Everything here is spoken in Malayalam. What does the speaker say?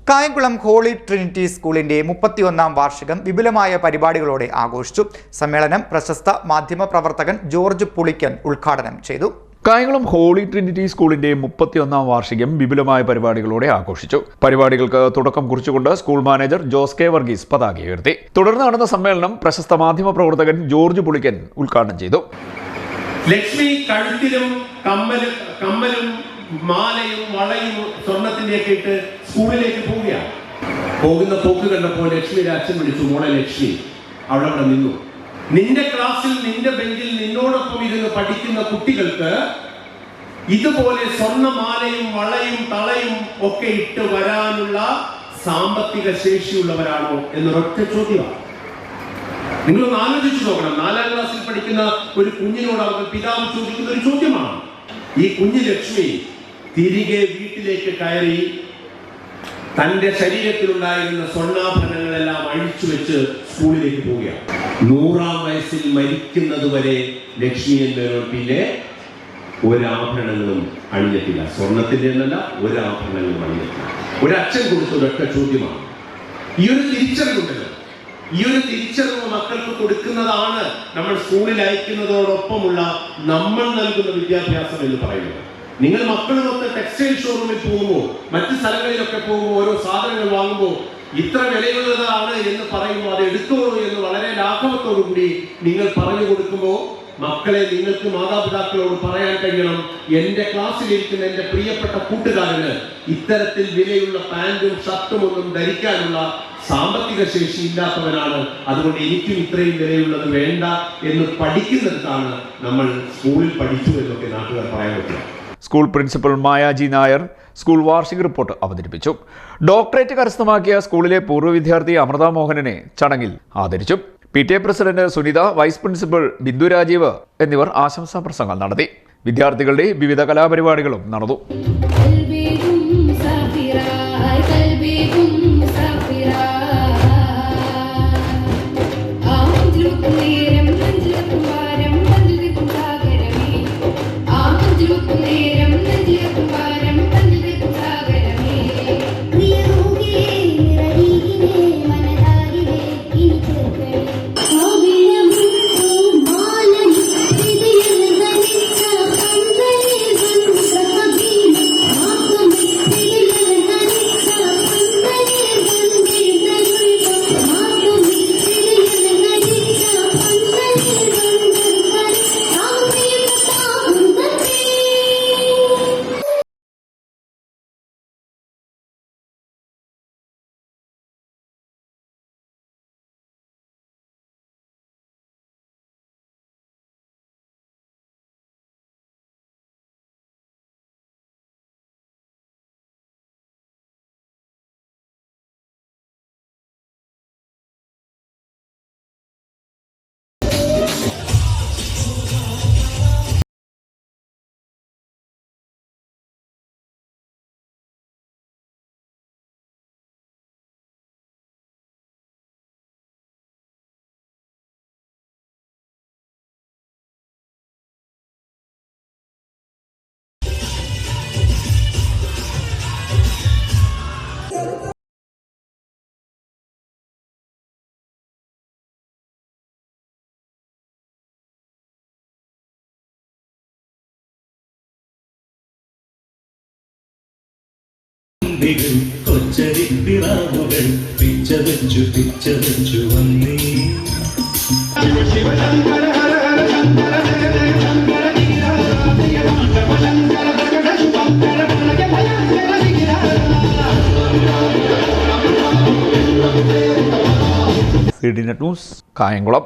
കായംകുളം ഹോളി ട്രിനിറ്റി സ്കൂളിന്റെ 31ാം വാർഷികം വിപുലമായ പരിപാടികളോടെ ആഘോഷിച്ചു. സമ്മേളനം പ്രശസ്ത മാധ്യമപ്രവർത്തകൻ ജോർജ് പുളിക്കൻ ഉദ്ഘാടനം ചെയ്തു. കായംകുളം ഹോളി ട്രിനിറ്റി സ്കൂളിന്റെ 31ാം വാർഷികം വിപുലമായ പരിപാടികളോടെ ആഘോഷിച്ചു. പരിപാടികൾക്ക് തുടക്കം കുറിച്ചുകൊണ്ട് സ്കൂൾ മാനേജർ ജോസ് കെ വർഗീസ് പതാക ഉയർത്തി. തുടർന്ന് നടന്ന സമ്മേളനം പ്രശസ്ത മാധ്യമപ്രവർത്തകൻ ജോർജ് പുളിക്കൻ ഉദ്ഘാടനം ചെയ്തു. ലക്ഷ്മി കഴുത്തിലും കമ്മലും മാലയും വളയും സ്വർണത്തിന്റെയൊക്കെ ഇട്ട് സ്കൂളിലേക്ക് പോവുകയാണ്. പോകുന്ന പോക്ക് കണ്ടപ്പോൾ ലക്ഷ്മിയുടെ അച്ഛൻ വിളിച്ചു, മോളെ ലക്ഷ്മി. അവിടെ നിന്നു. നിന്റെ ക്ലാസ്സിൽ നിന്റെ ബെഞ്ചിൽ നിന്നോടൊപ്പം ഇരുന്ന് പഠിക്കുന്ന കുട്ടികൾക്ക് ഇതുപോലെ സ്വർണ്ണമാലയും വളയും തളയും ഒക്കെ ഇട്ട് വരാനുള്ള സാമ്പത്തിക ശേഷിയുള്ളവരാണോ എന്നൊരൊറ്റ ചോദ്യമാണ്. നിങ്ങളൊന്ന് ആലോചിച്ചു നോക്കണം. 4ാം ക്ലാസ്സിൽ പഠിക്കുന്ന ഒരു കുഞ്ഞിനോട് അവർ പിതാവ് ചോദിക്കുന്ന ഒരു ചോദ്യമാണ്. ഈ കുഞ്ഞു ലക്ഷ്മി തിരികെ വീട്ടിലേക്ക് കയറി തന്റെ ശരീരത്തിലുണ്ടായിരുന്ന സ്വർണ്ണാഭരണങ്ങളെല്ലാം അഴിച്ചു വെച്ച് സ്കൂളിലേക്ക് പോവുകയാണ്. 100ാം വയസ്സിൽ മരിക്കുന്നത് വരെ ലക്ഷ്മി എന്നവർ പിന്നെ ഒരാഭരണങ്ങളും അണിഞ്ഞിട്ടില്ല. സ്വർണത്തിന്റെ എന്നല്ല, ഒരാഭരണങ്ങളും അണിഞ്ഞിട്ടില്ല. ഒരച്ഛൻ കൊടുത്ത ഒരൊറ്റ ചോദ്യമാണ്. ഈ ഒരു തിരിച്ചറിവുണ്ടല്ലോ, ഈ ഒരു തിരിച്ചറിവ് മക്കൾക്ക് കൊടുക്കുന്നതാണ് നമ്മൾ സ്കൂളിൽ അയക്കുന്നതോടൊപ്പമുള്ള നമ്മൾ നൽകുന്ന വിദ്യാഭ്യാസം എന്ന് പറയുന്നത്. നിങ്ങൾ മക്കളുമൊക്കെ ടെക്സ്റ്റൈൽ ഷോറൂമിൽ പോകുമ്പോൾ, മറ്റു സ്ഥലങ്ങളിലൊക്കെ പോകുമ്പോൾ, ഓരോ സാധനങ്ങൾ വാങ്ങുമ്പോൾ ഇത്ര വിലയുള്ളതാണ് എന്ന് പറയുമ്പോൾ അത് എടുത്തോളൂ എന്ന് വളരെ ലാഘവത്തോടു കൂടി നിങ്ങൾ പറഞ്ഞു കൊടുക്കുമ്പോൾ മക്കളെ, നിങ്ങൾക്ക് മാതാപിതാക്കളോട് പറയാൻ കഴിയണം, എന്റെ ക്ലാസ്സിലിരിക്കുന്ന എന്റെ പ്രിയപ്പെട്ട കൂട്ടുകാരന് ഇത്തരത്തിൽ വിലയുള്ള പാന്റും ഷർട്ടും ഒന്നും ധരിക്കാനുള്ള സാമ്പത്തിക ശേഷി ഇല്ലാത്തവനാണ്, അതുകൊണ്ട് എനിക്കും ഇത്രയും വിലയുള്ളത് വേണ്ട എന്ന് പഠിക്കുന്നിടത്താണ് നമ്മൾ സ്കൂളിൽ പഠിച്ചു എന്നൊക്കെ നാട്ടുകാർ പറയാൻ പറ്റുക. School principal Mayaji Nair school വാർഷിക റിപ്പോർട്ട് അവതരിപ്പിച്ചു. ഡോക്ടറേറ്റ് കരസ്ഥമാക്കിയ സ്കൂളിലെ പൂർവ്വ വിദ്യാർത്ഥി അമൃത മോഹനനെ ചടങ്ങിൽ ആദരിച്ചു. PTA president Sunitha, vice principal Bindu Rajeev എന്നിവർ ആശംസാ പ്രസംഗം നടത്തി. വിദ്യാർത്ഥികളുടെ വിവിധ കലാപരിപാടികളും നടന്നു. കൊച്ചരിപ്പിറാവുകൾ പിച്ചവെച്ചു വന്നേ. CDNet news, Kayamkulam.